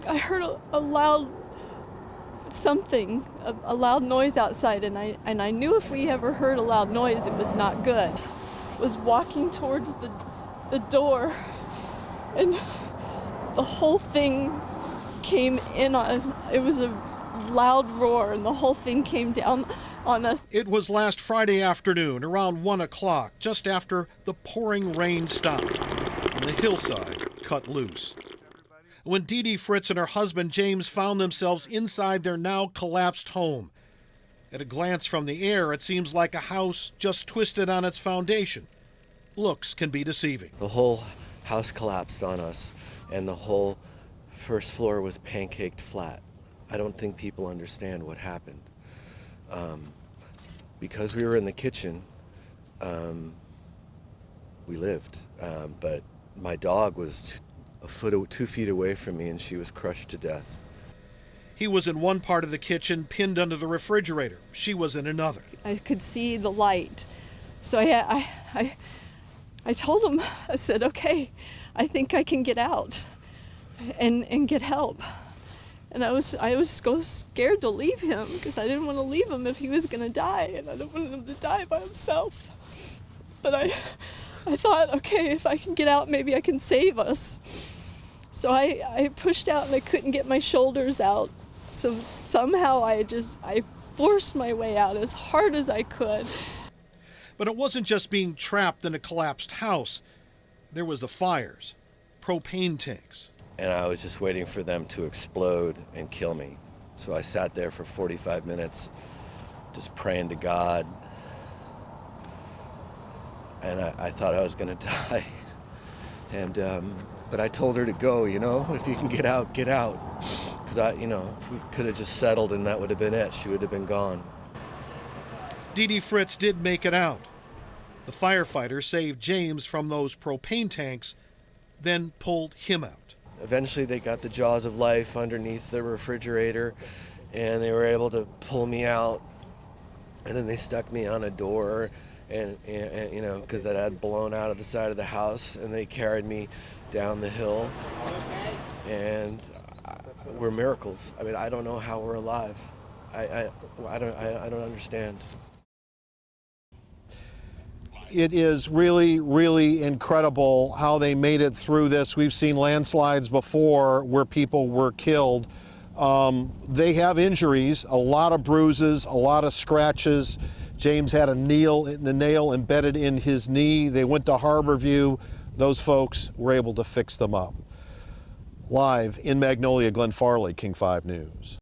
I heard a loud something, a loud noise outside, and I knew if we ever heard a loud noise, it was not good. I was walking towards the door, and the whole thing came in on us. It was a loud roar, and the whole thing came down on us. It was last Friday afternoon, around 1 o'clock, just after the pouring rain stopped and the hillside cut loose. When Didi Fritts and her husband James found themselves inside their now collapsed home. At a glance from the air, it seems like a house just twisted on its foundation. Looks can be deceiving. The whole house collapsed on us, and the whole first floor was pancaked flat. I don't think people understand what happened. Because we were in the kitchen, we lived, but my dog was 2 feet away from me, and she was crushed to death. He was in one part of the kitchen, pinned under the refrigerator. She was in another. I could see the light. So I told him, I said, okay, I think I can get out and get help. And I was so scared to leave him because I didn't want to leave him if he was going to die, and I didn't want him to die by himself. But I thought, okay, if I can get out, maybe I can save us. So I pushed out, and I couldn't get my shoulders out. So somehow I forced my way out as hard as I could. But it wasn't just being trapped in a collapsed house. There was the fires, propane tanks. And I was just waiting for them to explode and kill me. So I sat there for 45 minutes, just praying to God. And I thought I was gonna die. And, but I told her to go, if you can get out, get out. Because we could have just settled and that would have been it. She would have been gone. Didi Fritts did make it out. The firefighter saved James from those propane tanks, then pulled him out. Eventually they got the jaws of life underneath the refrigerator, and they were able to pull me out. And then they stuck me on a door, and because that had blown out of the side of the house, and they carried me down the hill. And we're miracles. I mean, I don't know how we're alive. I don't understand. It is really, really incredible how they made it through this. We've seen landslides before where people were killed. They have injuries, a lot of bruises, a lot of scratches. James had a nail embedded in his knee. They went to Harborview. Those folks were able to fix them up. Live in Magnolia, Glenn Farley, King 5 News.